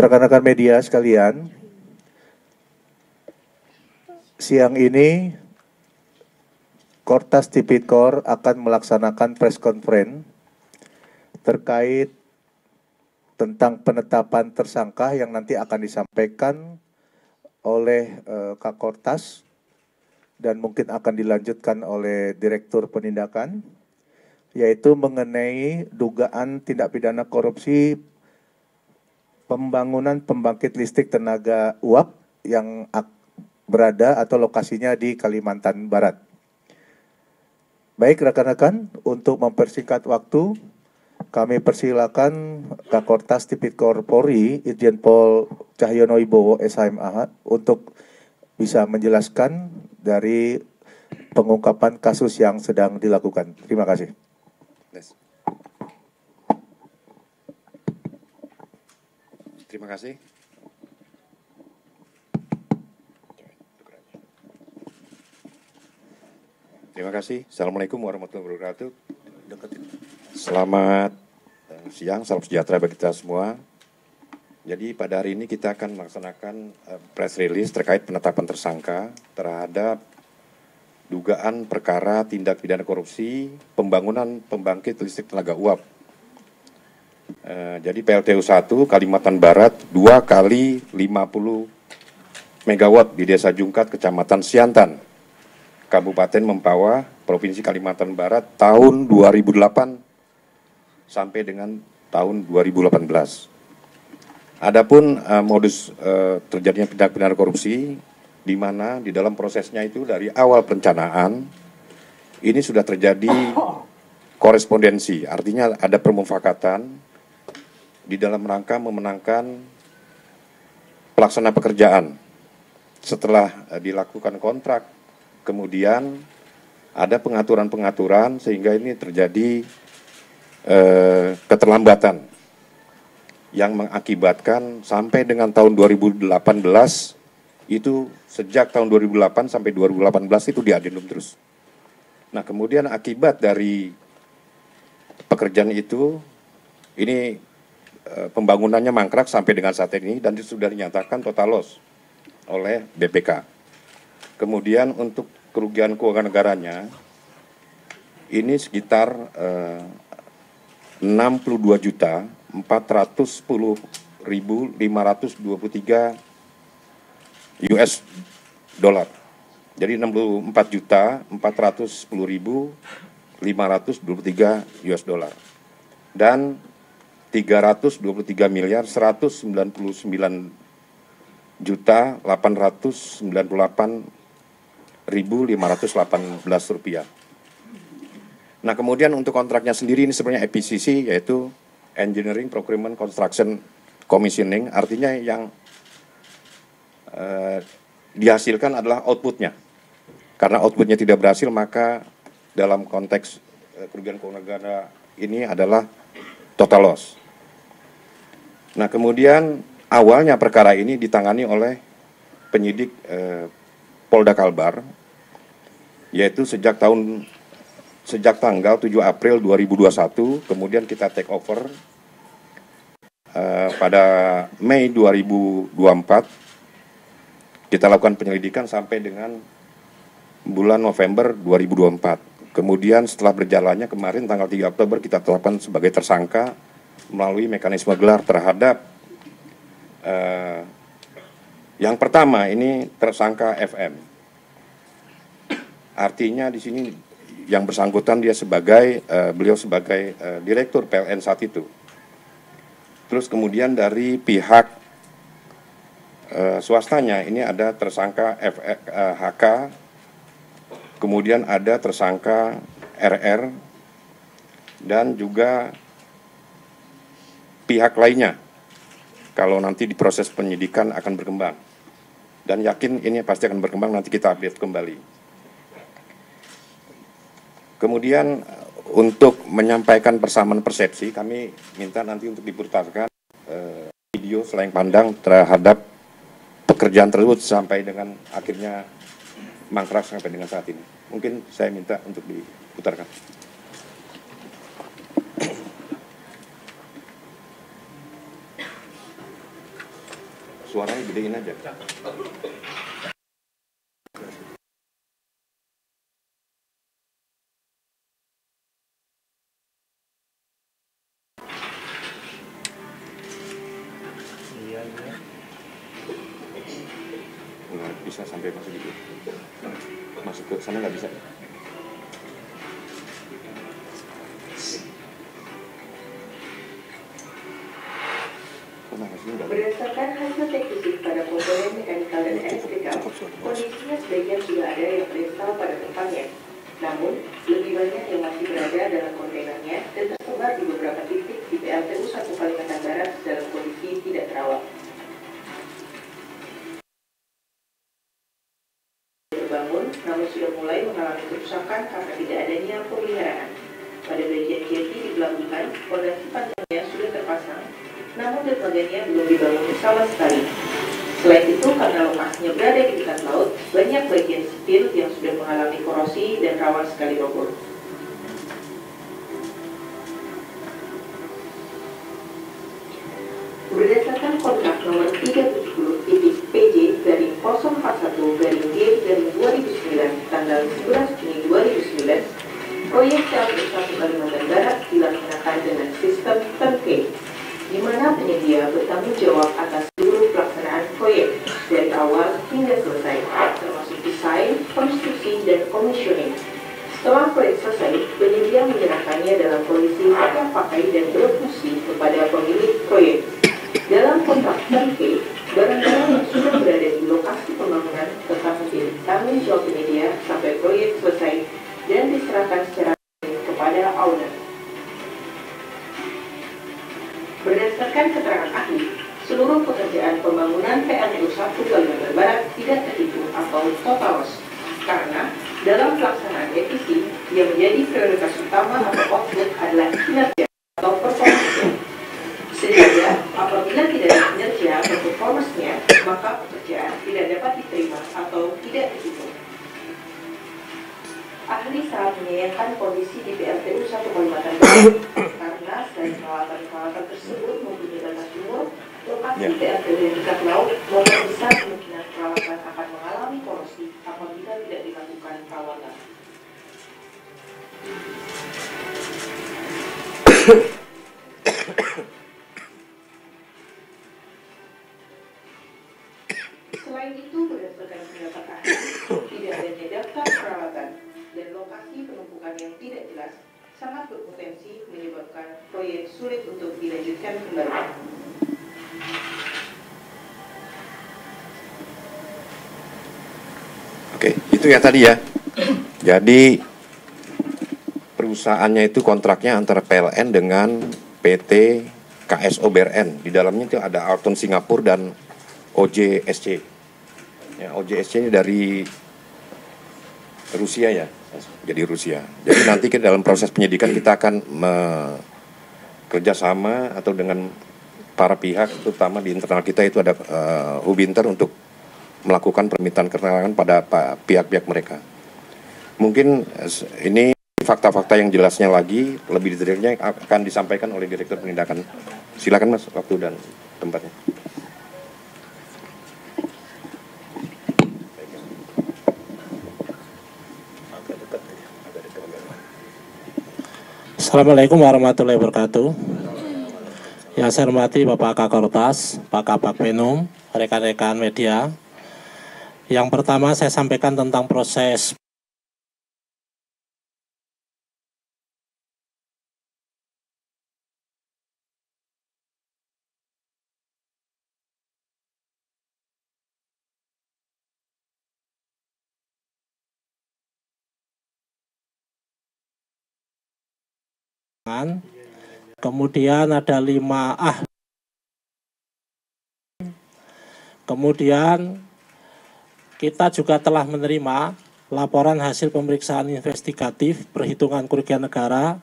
Rekan-rekan media sekalian, siang ini Kortas Tipikor akan melaksanakan press conference terkait tentang penetapan tersangka yang nanti akan disampaikan oleh Kak Kortas dan mungkin akan dilanjutkan oleh Direktur Penindakan, yaitu mengenai dugaan tindak pidana korupsi pembangunan pembangkit listrik tenaga uap yang berada atau lokasinya di Kalimantan Barat. Baik rekan-rekan, untuk mempersingkat waktu, kami persilakan Kak Kortas Tipikor Polri, Irjen Pol Cahyono Wibowo SHMA untuk bisa menjelaskan dari pengungkapan kasus yang sedang dilakukan. Terima kasih. Terima kasih. Terima kasih. Assalamualaikum warahmatullahi wabarakatuh. Selamat siang, salam sejahtera bagi kita semua. Jadi pada hari ini kita akan melaksanakan press release terkait penetapan tersangka terhadap dugaan perkara tindak pidana korupsi pembangunan pembangkit listrik tenaga uap. Jadi PLTU 1 Kalimantan Barat 2 kali 50 megawatt di Desa Jungkat, Kecamatan Siantan, Kabupaten Mempawah, Provinsi Kalimantan Barat tahun 2008 sampai dengan tahun 2018. Adapun modus terjadinya tindak pidana korupsi, di mana di dalam prosesnya itu dari awal perencanaan ini sudah terjadi korespondensi, artinya ada permufakatan di dalam rangka memenangkan pelaksana pekerjaan. Setelah dilakukan kontrak, kemudian ada pengaturan-pengaturan sehingga ini terjadi keterlambatan yang mengakibatkan sampai dengan tahun 2018 itu sejak tahun 2008 sampai 2018 itu diadendum terus. Nah, kemudian akibat dari pekerjaan itu ini pembangunannya mangkrak sampai dengan saat ini dan sudah dinyatakan total loss oleh BPK. Kemudian untuk kerugian keuangan negaranya ini sekitar 62.410.523 US dollar. Jadi 64.410.523 US dollar. Dan 323.898.518 rupiah. Nah, kemudian untuk kontraknya sendiri ini sebenarnya EPCC, yaitu Engineering Procurement Construction Commissioning, artinya yang dihasilkan adalah outputnya. Karena outputnya tidak berhasil, maka dalam konteks kerugian keuangan negara ini adalah total loss. Nah, kemudian awalnya perkara ini ditangani oleh penyidik Polda Kalbar, yaitu sejak tanggal 7 April 2021, kemudian kita take over pada Mei 2024, kita lakukan penyelidikan sampai dengan bulan November 2024. Kemudian setelah berjalannya kemarin tanggal 3 Oktober kita tetapkan sebagai tersangka melalui mekanisme gelar terhadap yang pertama ini tersangka FM. Artinya di sini yang bersangkutan dia sebagai beliau sebagai direktur PLN saat itu. Terus kemudian dari pihak swastanya ini ada tersangka HK, kemudian ada tersangka RR dan juga pihak lainnya. Kalau nanti di proses penyidikan akan berkembang. Dan yakin ini pasti akan berkembang, nanti kita update kembali. Kemudian untuk menyampaikan persamaan persepsi, kami minta nanti untuk diputarkan video selain pandang terhadap pekerjaan tersebut sampai dengan akhirnya mangkrak sampai dengan saat ini. Mungkin saya minta untuk diputarkan. Makanya gedein aja. Nggak bisa sampai masuk gitu. Masuk ke sana nggak bisa. Berdasarkan hasil tes fisik pada komponen mekanikal dan elektrikal, kondisinya sebagian sudah ada yang berinstal pada tempatnya. Namun, lebih banyak yang masih berada dalam kontainernya dan tersebar di beberapa titik di PLTU 1 Kalimantan Barat dalam kondisi tidak terawat. Terbangun, namun sudah mulai mengalami kerusakan karena tidak adanya pemeliharaan. Pada bagian jeti di pelabuhan, fondasi panjangnya sudah terpasang, namun dermaganya belum dibangun sama sekali. Selain itu, karena lokasinya berada di dekat laut, banyak bagian sipil yang sudah mengalami korosi dan rawan sekali roboh. Berdasarkan kontrak nomor 370-PJ/041-D/2009 tanggal 11 Juni 2009, proyek PLTU 1 Kalimantan Barat dilaksanakan dengan sistem turnkey, di mana penyedia bertanggung jawab atas seluruh pelaksanaan proyek dari awal hingga selesai, termasuk desain, konstruksi, dan commissioning. Setelah proyek selesai, penyedia menyerahkannya dalam kondisi siap pakai dan berfungsi kepada pemilik proyek. Dalam kontrak turnkey, barang-barang yang sudah berada di lokasi pembangunan tetap menjadi tanggung jawab penyedia sampai proyek selesai dan diserahkan secara kepada owner. Berdasarkan keterangan ahli, seluruh pekerjaan pembangunan PLTU 1 Kalimantan Barat tidak terhitung atau total loss, karena dalam pelaksanaan EPC yang menjadi prioritas utama atau output adalah kinerja atau performance. Sehingga apabila tidak ada kinerja atau performance-nya, maka pekerjaan tidak dapat diterima atau tidak dihitung. Ahli sangat menyayangkan kondisi di PLTU 1 Kalimantan Barat karena selain peralatan tersebut mempunyai batas umur, lokasi PLTU yang dekat laut membuat besar kemungkinan peralatan akan mengalami korosi apabila tidak dilakukan perawatan. Selain itu, berdasarkan pendapat ahli, tidak adanya daftar peralatan dan lokasi penumpukan yang tidak jelas sangat berpotensi menyebabkan proyek sulit untuk dilanjutkan kembali. Oke, itu ya tadi ya. Jadi perusahaannya itu kontraknya antara PLN dengan PT KSO BRN. Di dalamnya itu ada Alton Singapura dan OJSC. Ya, OJSC ini dari Rusia ya, jadi Rusia. Jadi nanti kita dalam proses penyidikan kita akan kerjasama atau dengan para pihak, terutama di internal kita itu ada Hubinter untuk melakukan permintaan keterangan pada pihak-pihak mereka. Mungkin ini fakta-fakta yang jelasnya lagi, lebih detailnya akan disampaikan oleh Direktur Penindakan. Silakan Mas, waktu dan tempatnya. Assalamualaikum warahmatullahi wabarakatuh. Yang saya hormati Bapak Kakortas, Pak Kabak Penum, rekan-rekan media. Yang pertama saya sampaikan tentang proses kemudian ada 5 ahli. Kemudian kita juga telah menerima laporan hasil pemeriksaan investigatif perhitungan kerugian negara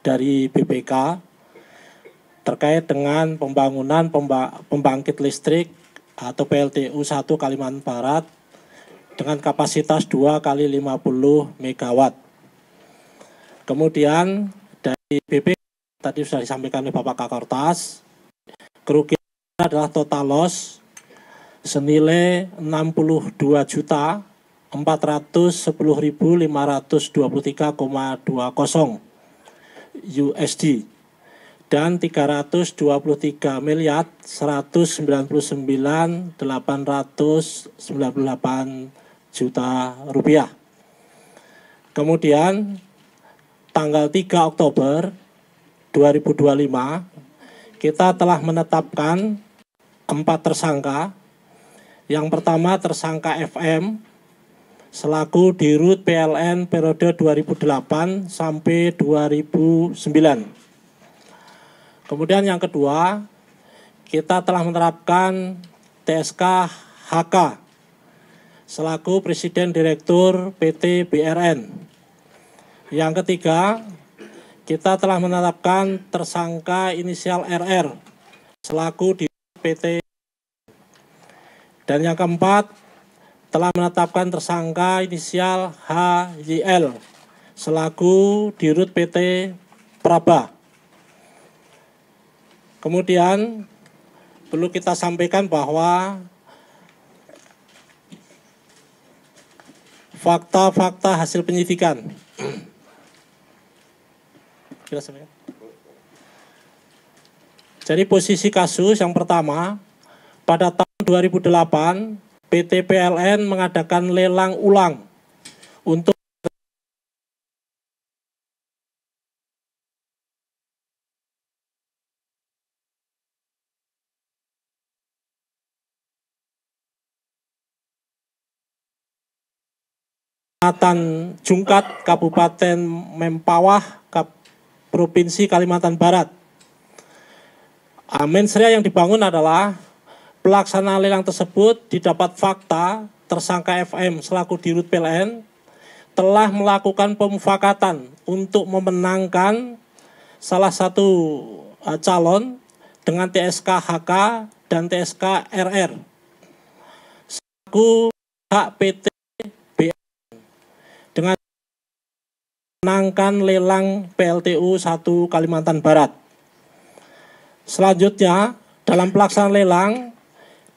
dari BPK terkait dengan pembangunan pembangkit listrik atau PLTU 1 Kalimantan Barat dengan kapasitas 2 kali 50 MW. Kemudian dari BPK tadi sudah disampaikan oleh Bapak Kakortas, kerugian adalah total loss senilai 62.410.523,20 USD dan 329.199.898 juta rupiah. Kemudian tanggal 3 Oktober 2025 kita telah menetapkan 4 tersangka. Yang pertama tersangka FM selaku Dirut PLN periode 2008 sampai 2009. Kemudian yang kedua, kita telah menerapkan TSK HK selaku Presiden Direktur PT BRN. Yang ketiga, kita telah menetapkan tersangka inisial RR selaku Dirut PT. Dan yang keempat, telah menetapkan tersangka inisial HYL selaku Dirut PT Praba. Kemudian perlu kita sampaikan bahwa fakta-fakta hasil penyidikan. Jadi posisi kasus yang pertama, pada tahun 2008 PT PLN mengadakan lelang ulang untuk Kecamatan Jungkat, Kabupaten Mempawah, Provinsi Kalimantan Barat. Mensrea yang dibangun adalah pelaksanaan lelang tersebut didapat fakta tersangka FM selaku Dirut PLN telah melakukan pemufakatan untuk memenangkan salah satu calon dengan TSK HK dan TSK RR selaku hak PT dengan menangkan lelang PLTU 1 Kalimantan Barat. Selanjutnya, dalam pelaksanaan lelang,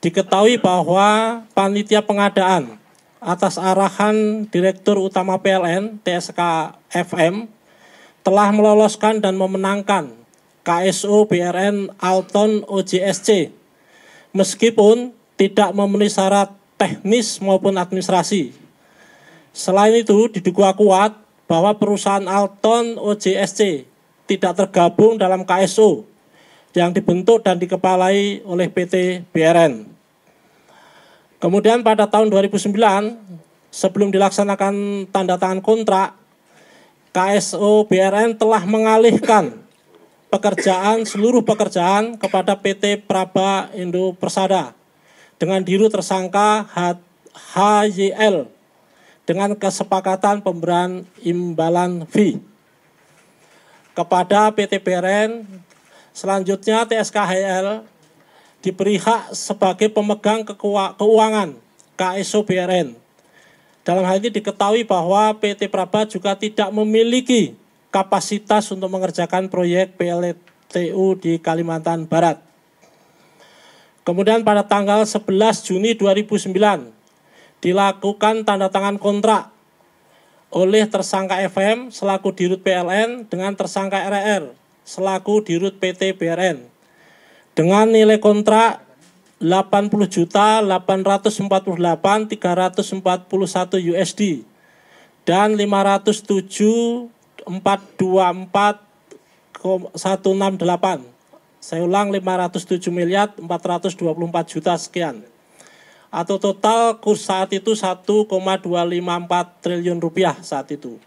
diketahui bahwa panitia pengadaan atas arahan Direktur Utama PLN TSK FM telah meloloskan dan memenangkan KSO BRN Alton OJSC meskipun tidak memenuhi syarat teknis maupun administrasi. Selain itu, diduga kuat bahwa perusahaan Alton OJSC tidak tergabung dalam KSO yang dibentuk dan dikepalai oleh PT BRN. Kemudian pada tahun 2009, sebelum dilaksanakan tanda tangan kontrak, KSO BRN telah mengalihkan seluruh pekerjaan kepada PT Praba Indo Persada dengan dirut tersangka HYL dengan kesepakatan pemberian imbalan fee kepada PT BRN. Selanjutnya TSK HYL diberi hak sebagai pemegang keuangan KSO BRN. Dalam hal ini diketahui bahwa PT Praba juga tidak memiliki kapasitas untuk mengerjakan proyek PLTU di Kalimantan Barat. Kemudian pada tanggal 11 Juni 2009 dilakukan tanda tangan kontrak oleh tersangka FM selaku Dirut PLN dengan tersangka RR selaku Dirut PT BRN dengan nilai kontrak 80.848.341 USD dan 507.424.168. Saya ulang, 507.424 juta sekian. Atau total kurs saat itu 1,254 triliun rupiah saat itu.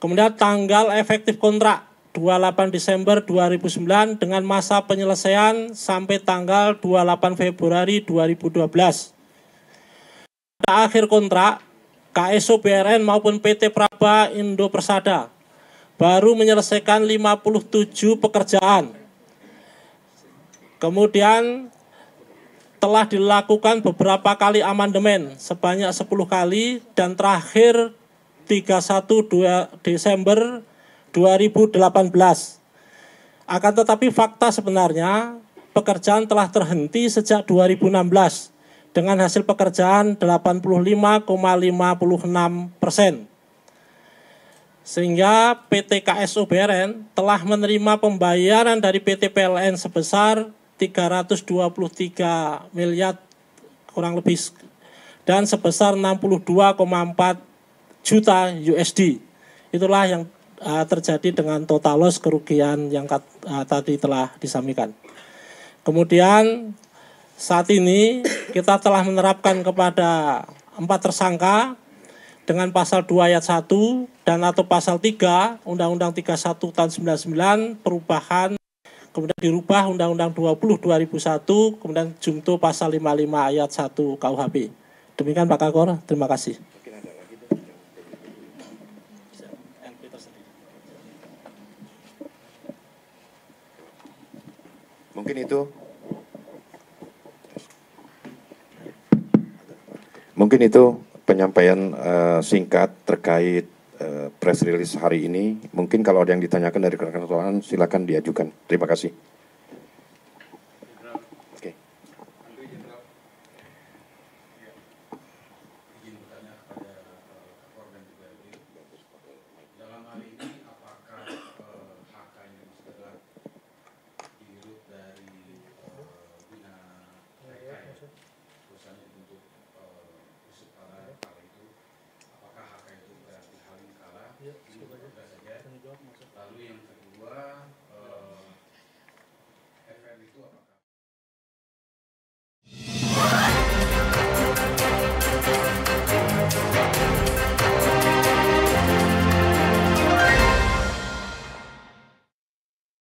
Kemudian tanggal efektif kontrak 28 Desember 2009 dengan masa penyelesaian sampai tanggal 28 Februari 2012. Pada akhir kontrak, KSO BRN maupun PT Praba Indo Persada baru menyelesaikan 57 pekerjaan. Kemudian telah dilakukan beberapa kali amandemen sebanyak 10 kali dan terakhir 31 Desember 2018. Akan tetapi fakta sebenarnya pekerjaan telah terhenti sejak 2016 dengan hasil pekerjaan 85,56%. Sehingga PT KSO BRN telah menerima pembayaran dari PT PLN sebesar 323 miliar kurang lebih dan sebesar 62,4 juta USD. Itulah yang terjadi dengan total loss kerugian yang tadi telah disampaikan. Kemudian saat ini kita telah menerapkan kepada 4 tersangka dengan pasal 2 ayat 1 dan atau pasal 3 Undang-Undang 31 tahun 99 perubahan, kemudian dirubah Undang-Undang 20 2001, kemudian junto pasal 55 ayat 1 KUHP. Demikian Pak Kakor, terima kasih. Mungkin itu penyampaian singkat terkait press release hari ini. Mungkin kalau ada yang ditanyakan dari rekan-rekan silakan diajukan. Terima kasih.